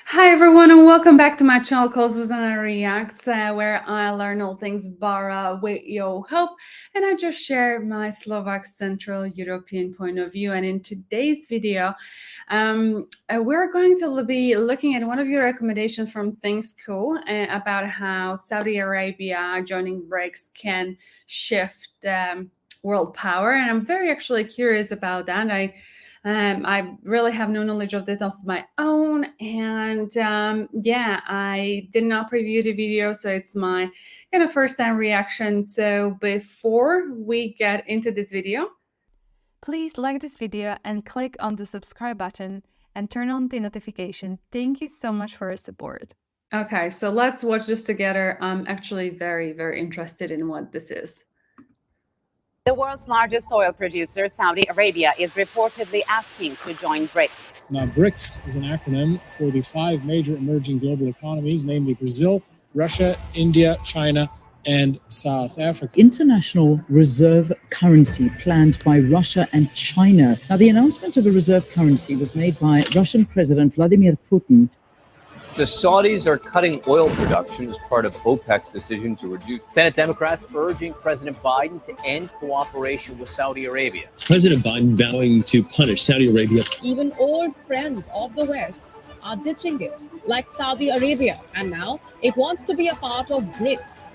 Hi everyone and welcome back to my channel called zuzanareacts, where I learn all things Bara with your help, and I just share my Slovak Central European point of view. And in today's video, we're going to be looking at one of your recommendations from Things Cool about how Saudi Arabia joining BRICS can shift world power, and I'm very actually curious about that. I really have no knowledge of this of my own, and yeah, I did not preview the video, so it's my kind of first time reaction. So before we get into this video, please like this video and click on the subscribe button and turn on the notification. Thank you so much for your support. Okay, so let's watch this together. I'm actually very, very interested in what this is. The world's largest oil producer, Saudi Arabia, is reportedly asking to join BRICS. Now, BRICS is an acronym for the 5 major emerging global economies, namely Brazil, Russia, India, China, and South Africa. International reserve currency planned by Russia and China. Now, the announcement of a reserve currency was made by Russian President Vladimir Putin. The Saudis are cutting oil production as part of OPEC's decision to reduce. Senate Democrats urging President Biden to end cooperation with Saudi Arabia. President Biden vowing to punish Saudi Arabia. Even old friends of the West are ditching it, like Saudi Arabia, and now it wants to be a part of BRICS.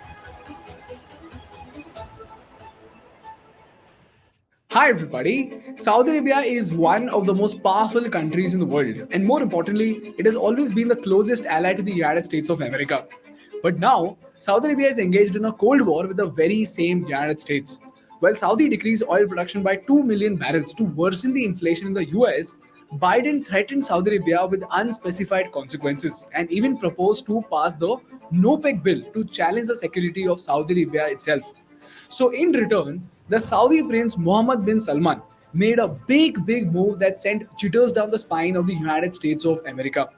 Hi everybody, Saudi Arabia is one of the most powerful countries in the world, and more importantly, it has always been the closest ally to the United States of America. But now, Saudi Arabia is engaged in a cold war with the very same United States. While Saudi decreased oil production by 2 million barrels to worsen the inflation in the US, Biden threatened Saudi Arabia with unspecified consequences and even proposed to pass the NOPEC bill to challenge the security of Saudi Arabia itself. So in return, the Saudi Prince Mohammed bin Salman made a big move that sent jitters down the spine of the United States of America.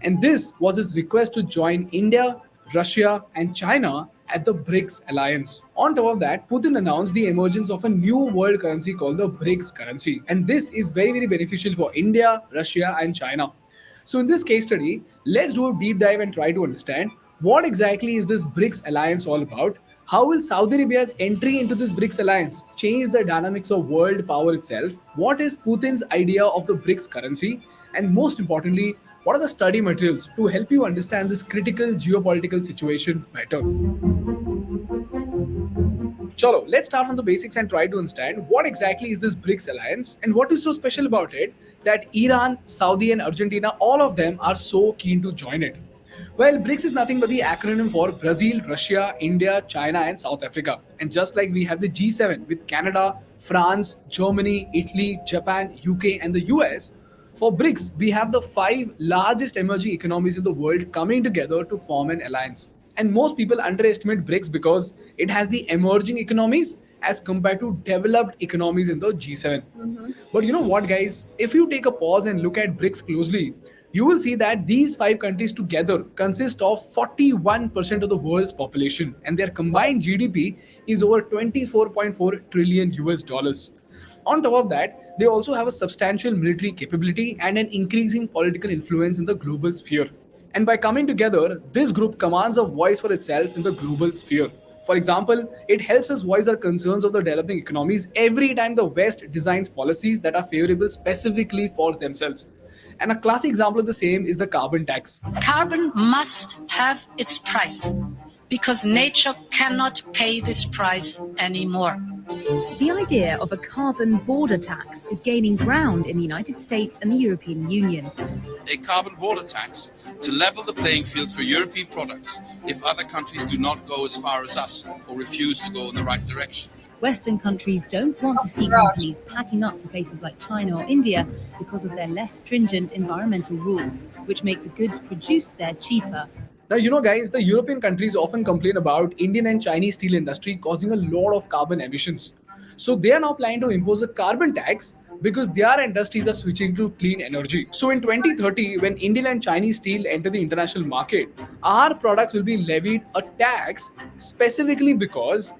And this was his request to join India, Russia, and China at the BRICS alliance. On top of that, Putin announced the emergence of a new world currency called the BRICS currency. And this is very beneficial for India, Russia, and China. So in this case study, let's do a deep dive and try to understand what exactly is this BRICS alliance all about. How will Saudi Arabia's entry into this BRICS alliance change the dynamics of world power itself? What is Putin's idea of the BRICS currency? And most importantly, what are the study materials to help you understand this critical geopolitical situation better? Chalo, let's start from the basics and try to understand what exactly is this BRICS alliance and what is so special about it that Iran, Saudi, and Argentina, all of them are so keen to join it. Well, BRICS is nothing but the acronym for Brazil, Russia, India, China, and South Africa. And just like we have the G7 with Canada, France, Germany, Italy, Japan, UK, and the US, for BRICS, we have the 5 largest emerging economies in the world coming together to form an alliance. And most people underestimate BRICS because it has the emerging economies as compared to developed economies in the G7. But you know what, guys? If you take a pause and look at BRICS closely, you will see that these 5 countries together consist of 41% of the world's population, and their combined GDP is over 24.4 trillion US dollars. On top of that, they also have a substantial military capability and an increasing political influence in the global sphere. And by coming together, this group commands a voice for itself in the global sphere. For example, it helps us voice our concerns of the developing economies every time the West designs policies that are favorable specifically for themselves. And a classic example of the same is the carbon tax. Carbon must have its price because nature cannot pay this price anymore. The idea of a carbon border tax is gaining ground in the United States and the European Union. A carbon border tax to level the playing field for European products if other countries do not go as far as us or refuse to go in the right direction. Western countries don't want to see companies packing up for places like China or India because of their less stringent environmental rules, which make the goods produced there cheaper. Now, you know, guys, the European countries often complain about Indian and Chinese steel industry causing a lot of carbon emissions. So they are now planning to impose a carbon tax because their industries are switching to clean energy. So in 2030, when Indian and Chinese steel enter the international market, our products will be levied a tax specifically because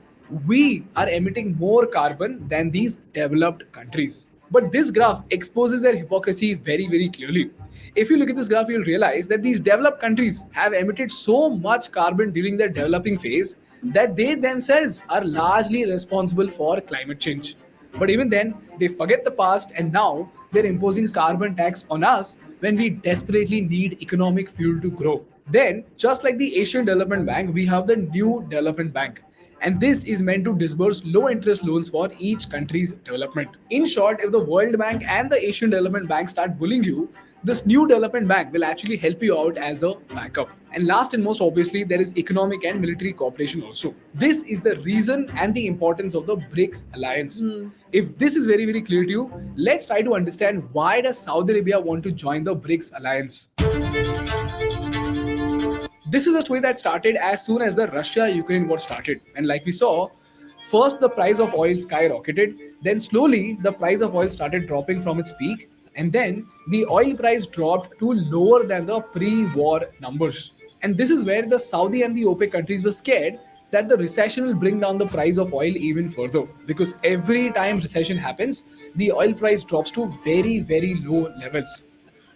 we are emitting more carbon than these developed countries. But this graph exposes their hypocrisy very clearly. If you look at this graph, you'll realize that these developed countries have emitted so much carbon during their developing phase that they themselves are largely responsible for climate change. But even then, they forget the past and now they're imposing carbon tax on us when we desperately need economic fuel to grow. Then, just like the Asian Development Bank, we have the New Development Bank. And this is meant to disburse low interest loans for each country's development. In short, if the World Bank and the Asian Development Bank start bullying you, this New Development Bank will actually help you out as a backup. And last and most obviously, there is economic and military cooperation also. This is the reason and the importance of the BRICS alliance. If this is very, very clear to you, let's try to understand why does Saudi Arabia want to join the BRICS alliance. This is a story that started as soon as the Russia-Ukraine war started. And like we saw, first the price of oil skyrocketed, then slowly the price of oil started dropping from its peak, and then the oil price dropped to lower than the pre-war numbers. And this is where the Saudi and the OPEC countries were scared that the recession will bring down the price of oil even further. Because every time recession happens, the oil price drops to very, very low levels.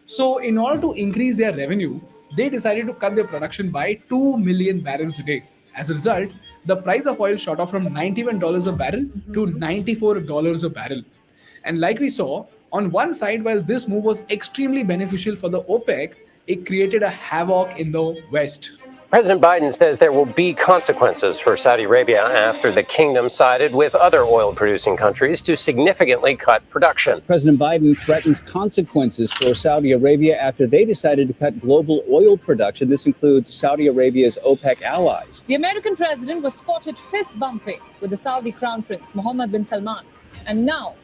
So in order to increase their revenue, they decided to cut their production by 2 million barrels a day. As a result, the price of oil shot up from $91 a barrel to $94 a barrel. And like we saw, on one side, while this move was extremely beneficial for the OPEC, it created a havoc in the West. President Biden says there will be consequences for Saudi Arabia after the kingdom sided with other oil-producing countries to significantly cut production. President Biden threatens consequences for Saudi Arabia after they decided to cut global oil production. This includes Saudi Arabia's OPEC allies. The American president was spotted fist bumping with the Saudi Crown Prince Mohammed bin Salman. And now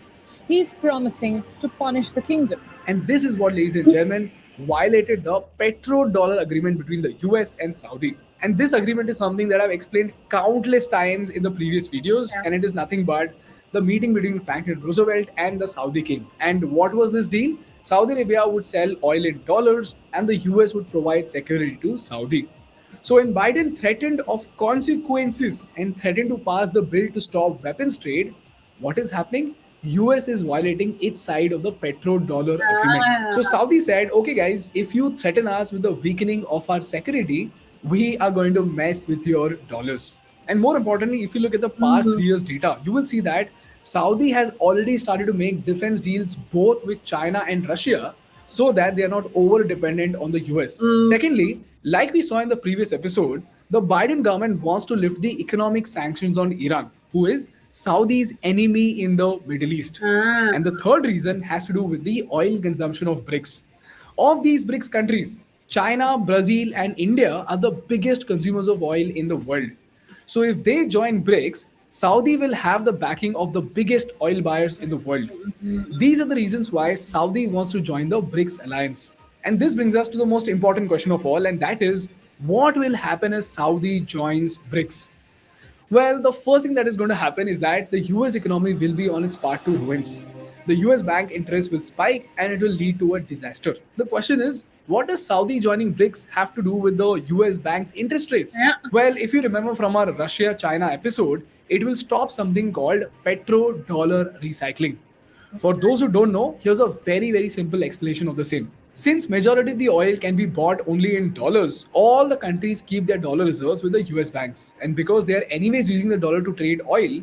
he's promising to punish the kingdom. And this is what, ladies and gentlemen, violated the petrodollar agreement between the US and Saudi. And this agreement is something that I've explained countless times in the previous videos, and it is nothing but the meeting between Franklin Roosevelt and the Saudi king. And what was this deal? Saudi Arabia would sell oil in dollars and the US would provide security to Saudi. So when Biden threatened of consequences and threatened to pass the bill to stop weapons trade, what is happening? US is violating its side of the petrodollar agreement. So Saudi said, okay guys, if you threaten us with the weakening of our security, we are going to mess with your dollars. And more importantly, if you look at the past 3 years data, you will see that Saudi has already started to make defense deals both with China and Russia so that they are not over dependent on the US. Secondly, like we saw in the previous episode, the Biden government wants to lift the economic sanctions on Iran, who is Saudi's enemy in the Middle East. And the third reason has to do with the oil consumption of BRICS. Of these BRICS countries, China, Brazil, and India are the biggest consumers of oil in the world. So if they join BRICS, Saudi will have the backing of the biggest oil buyers in the world. These are the reasons why Saudi wants to join the BRICS alliance. And this brings us to the most important question of all, and that is, what will happen as Saudi joins BRICS? Well, the first thing that is going to happen is that the US economy will be on its path to ruins. The US bank interest will spike and it will lead to a disaster. The question is, what does Saudi joining BRICS have to do with the US bank's interest rates? Well, if you remember from our Russia-China episode, it will stop something called petrodollar recycling. For those who don't know, here's a very, very simple explanation of the same. Since majority of the oil can be bought only in dollars, all the countries keep their dollar reserves with the US banks. And because they are anyways using the dollar to trade oil,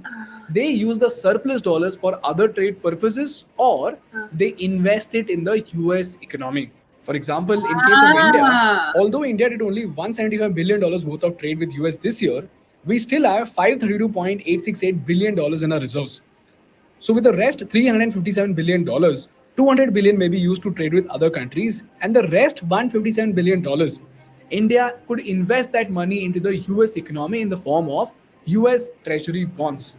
they use the surplus dollars for other trade purposes or they invest it in the US economy. For example, in case of India, although India did only $175 billion worth of trade with US this year, we still have $532.868 billion in our reserves. So with the rest $357 billion, $200 billion may be used to trade with other countries, and the rest $157 billion, India could invest that money into the US economy in the form of US Treasury bonds.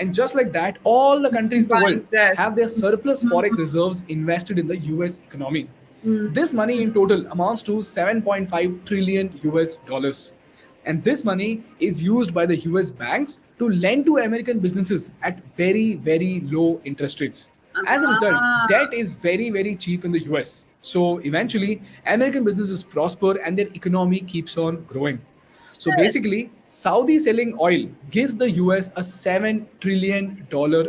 And just like that, all the countries in the world have their surplus forex reserves invested in the US economy. This money in total amounts to $7.5 trillion US. And this money is used by the US banks to lend to American businesses at very, very low interest rates. As a result, debt is very, very cheap in the US. So eventually, American businesses prosper and their economy keeps on growing. So basically, Saudi selling oil gives the US a $7 trillion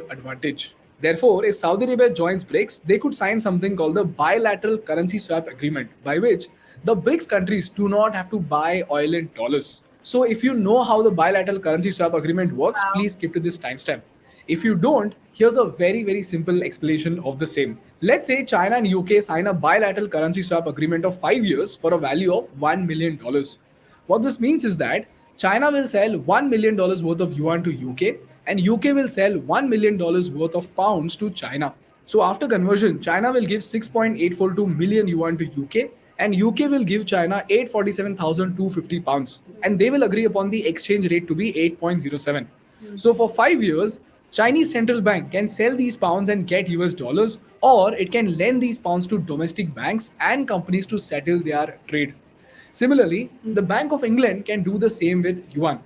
advantage. Therefore, if Saudi Arabia joins BRICS, they could sign something called the bilateral currency swap agreement, by which the BRICS countries do not have to buy oil in dollars. So if you know how the bilateral currency swap agreement works, please skip to this timestamp. If you don't, here's a very simple explanation of the same. Let's say China and UK sign a bilateral currency swap agreement of 5 years for a value of $1 million. What this means is that China will sell $1 million worth of yuan to UK, and UK will sell $1 million worth of pounds to China. So after conversion, China will give 6.842 million yuan to UK, and UK will give China 847,250 pounds, and they will agree upon the exchange rate to be 8.07. So for 5 years, Chinese central bank can sell these pounds and get US dollars, or it can lend these pounds to domestic banks and companies to settle their trade. Similarly, the Bank of England can do the same with yuan.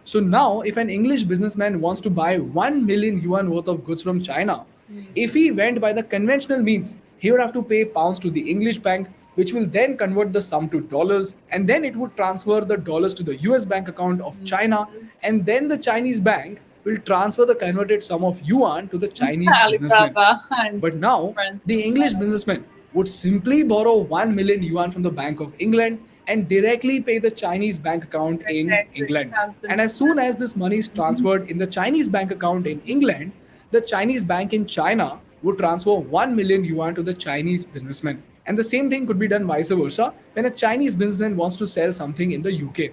So now, if an English businessman wants to buy 1 million yuan worth of goods from China, if he went by the conventional means, he would have to pay pounds to the English bank, which will then convert the sum to dollars, and then it would transfer the dollars to the US bank account of China, and then the Chinese bank will transfer the converted sum of yuan to the Chinese businessman. But now, the English businessman would simply borrow 1 million yuan from the Bank of England and directly pay the Chinese bank account in England. And as soon as this money is transferred in the Chinese bank account in England, the Chinese bank in China would transfer 1 million yuan to the Chinese businessman. And the same thing could be done vice versa when a Chinese businessman wants to sell something in the UK.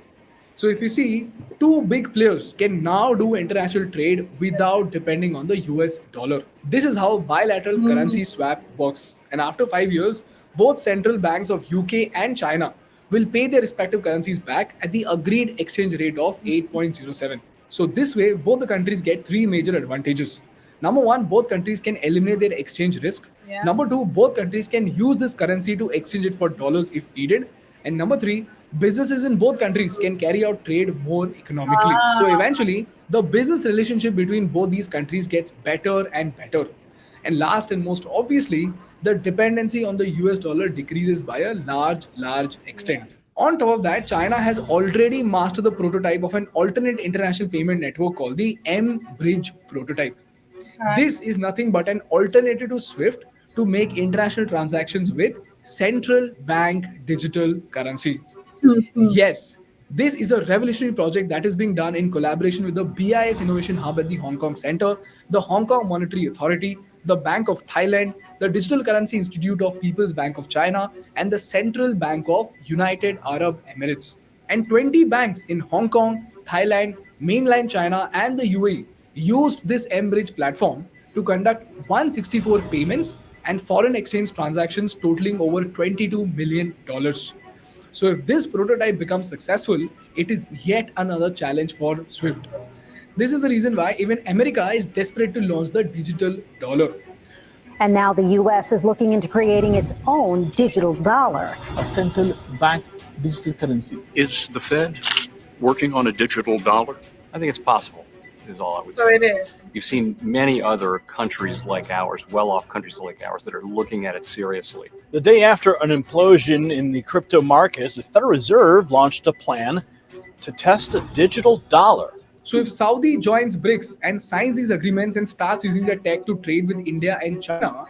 So if you see, two big players can now do international trade without depending on the US dollar. This is how bilateral currency swap works. And after 5 years, both central banks of UK and China will pay their respective currencies back at the agreed exchange rate of 8.07. So this way, both the countries get three major advantages. Number one, both countries can eliminate their exchange risk. Number two, both countries can use this currency to exchange it for dollars if needed. And number three, businesses in both countries can carry out trade more economically. So eventually, the business relationship between both these countries gets better and better. And last and most obviously, the dependency on the US dollar decreases by a large extent. On top of that, China has already mastered the prototype of an alternate international payment network called the M-Bridge prototype. This is nothing but an alternative to SWIFT to make international transactions with central bank digital currency. Yes, this is a revolutionary project that is being done in collaboration with the BIS Innovation Hub at the Hong Kong Center, the Hong Kong Monetary Authority, the Bank of Thailand, the Digital Currency Institute of People's Bank of China, and the Central Bank of United Arab Emirates. And 20 banks in Hong Kong, Thailand, mainland China, and the UAE used this M-Bridge platform to conduct 164 payments and foreign exchange transactions totaling over $22 million. So if this prototype becomes successful, it is yet another challenge for SWIFT. This is the reason why even America is desperate to launch the digital dollar. And now the U.S. is looking into creating its own digital dollar. A central bank digital currency. Is the Fed working on a digital dollar? I think it's possible, is all I would say. So it is. You've seen many other countries like ours, well-off countries like ours, that are looking at it seriously. The day after an implosion in the crypto markets, the Federal Reserve launched a plan to test a digital dollar. So if Saudi joins BRICS and signs these agreements and starts using the tech to trade with India and China,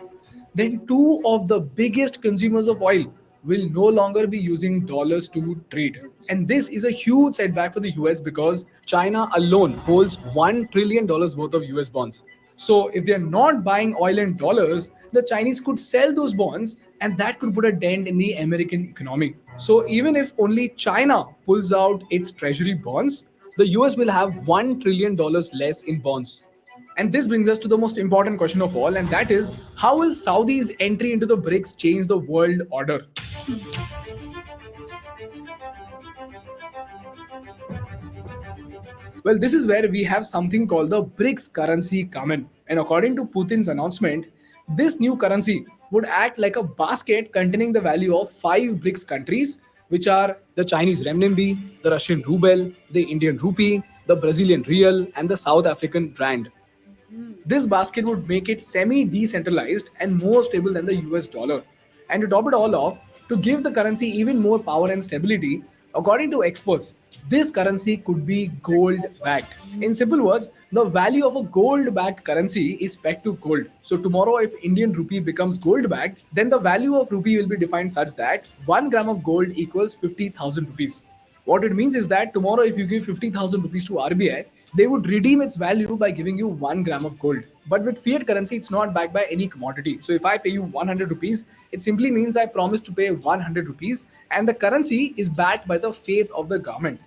then two of the biggest consumers of oil will no longer be using dollars to trade. And this is a huge setback for the US because China alone holds $1 trillion worth of US bonds. So if they're not buying oil in dollars, the Chinese could sell those bonds and that could put a dent in the American economy. So even if only China pulls out its treasury bonds, the US will have $1 trillion less in bonds. And this brings us to the most important question of all, and that is, how will Saudi's entry into the BRICS change the world order? Well, this is where we have something called the BRICS currency come in. And according to Putin's announcement, this new currency would act like a basket containing the value of 5 BRICS countries, which are the Chinese renminbi, the Russian ruble, the Indian rupee, the Brazilian real, and the South African rand. This basket would make it semi-decentralized and more stable than the US dollar. And to top it all off, to give the currency even more power and stability, According to experts, this currency could be gold-backed. In simple words, the value of a gold-backed currency is pegged to gold. So tomorrow, if Indian rupee becomes gold-backed, then the value of rupee will be defined such that 1 gram of gold equals 50,000 rupees. What it means is that tomorrow, if you give 50,000 rupees to RBI, they would redeem its value by giving you 1 gram of gold. But with fiat currency, it's not backed by any commodity. So if I pay you 100 rupees, it simply means I promise to pay 100 rupees, and the currency is backed by the faith of the government.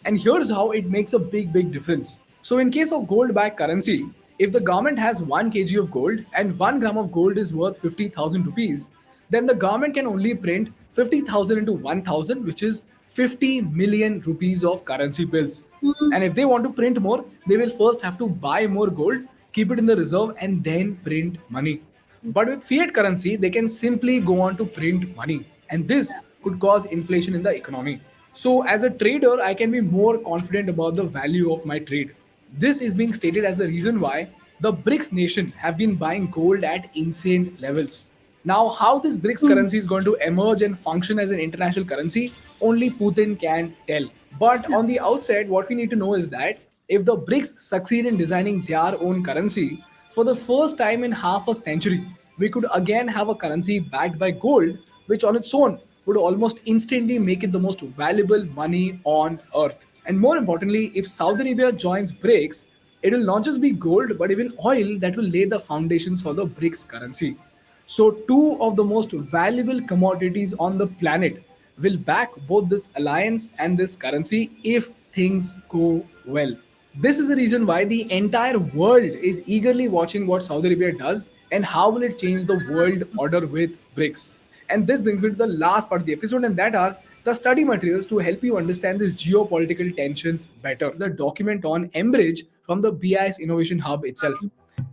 And here's how it makes a big difference. So in case of gold-backed currency, if the government has 1 kg of gold and 1 gram of gold is worth 50,000 rupees, then the government can only print 50,000 into 1,000, which is 50 million rupees of currency bills. And if they want to print more, they will first have to buy more gold, keep it in the reserve, and then print money. But with fiat currency, they can simply go on to print money. And this could cause inflation in the economy. So as a trader, I can be more confident about the value of my trade. This is being stated as the reason why the BRICS nation have been buying gold at insane levels. Now, how this BRICS currency is going to emerge and function as an international currency, only Putin can tell. But on the outset, what we need to know is that if the BRICS succeed in designing their own currency, for the first time in half a century, we could again have a currency backed by gold, which on its own would almost instantly make it the most valuable money on earth. And more importantly, if Saudi Arabia joins BRICS, it will not just be gold, but even oil that will lay the foundations for the BRICS currency. So two of the most valuable commodities on the planet will back both this alliance and this currency if things go well. This is the reason why the entire world is eagerly watching what Saudi Arabia does and how will it change the world order with BRICS. And this brings me to the last part of the episode, and that are the study materials to help you understand these geopolitical tensions better. The document on Embridge from the BIS Innovation Hub itself.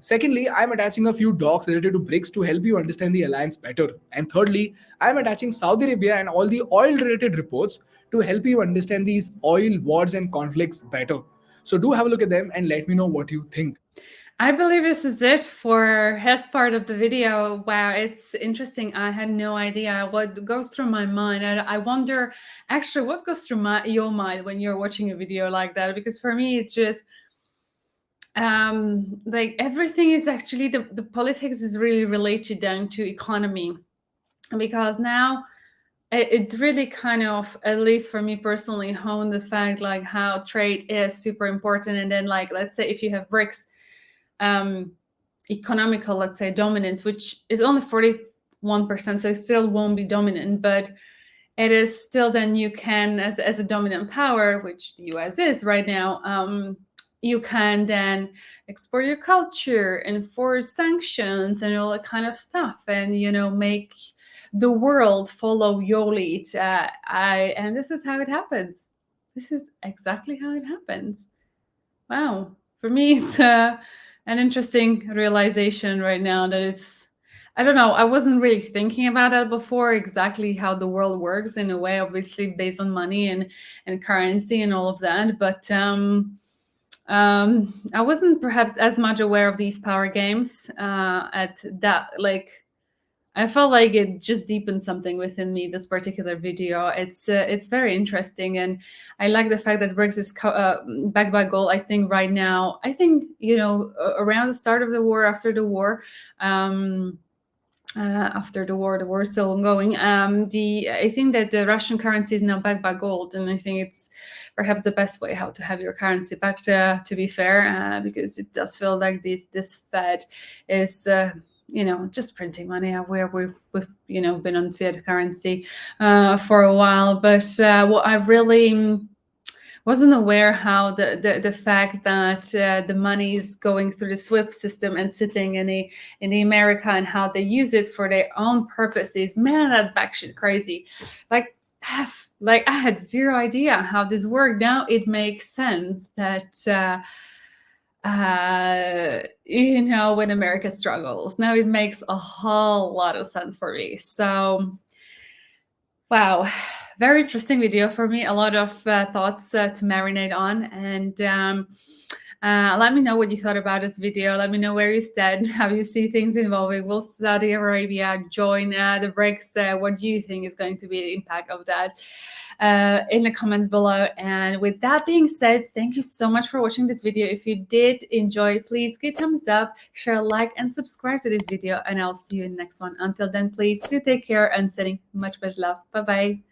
Secondly, I'm attaching a few docs related to BRICS to help you understand the alliance better. And thirdly, I'm attaching Saudi Arabia and all the oil-related reports to help you understand these oil wars and conflicts better. So do have a look at them and let me know what you think. I believe this is it for his part of the video. Wow, it's interesting. I had no idea what goes through my mind. And I wonder, actually, what goes through your mind when you're watching a video like that? Because for me, it's just like everything is actually, the politics is really related down to economy. Because now it really kind of, at least for me personally, honed the fact like how trade is super important. And then like, let's say if you have BRICS, economical, let's say, dominance, which is only 41%, so it still won't be dominant, but it is still, then you can, as a dominant power, which the US is right now, you can then export your culture, enforce sanctions and all that kind of stuff, and, you know, make the world follow your lead. And this is how it happens. This is exactly how it happens. Wow. For me, it's an interesting realization right now that it's, I don't know, I wasn't really thinking about that before, exactly how the world works in a way, obviously based on money and currency and all of that. But I wasn't perhaps as much aware of these power games at that, like, I felt like it just deepened something within me, this particular video. It's very interesting. And I like the fact that BRICS is backed by gold. I think right now, you know, around the start of the war, after the war, the war is still ongoing. I think that the Russian currency is now backed by gold. And I think it's perhaps the best way how to have your currency backed, to be fair, because it does feel like this Fed is, you know, just printing money, where we've you know, been on fiat currency for a while. But what I really wasn't aware how the fact that the money is going through the SWIFT system and sitting in the America, and how they use it for their own purposes. Man, that batshit crazy. Like I had zero idea how this worked. Now it makes sense that you know, when America struggles, now it makes a whole lot of sense for me. So wow, very interesting video for me. A lot of thoughts to marinate on. And let me know what you thought about this video. Let me know where you stand, how you see things evolving. Will Saudi Arabia join the BRICS? What do you think is going to be the impact of that? in the comments below. And with that being said, thank you so much for watching this video. If you did enjoy, please give a thumbs up, share, like, and subscribe to this video, and I'll see you in the next one. Until then, please do take care and sending much love. Bye bye.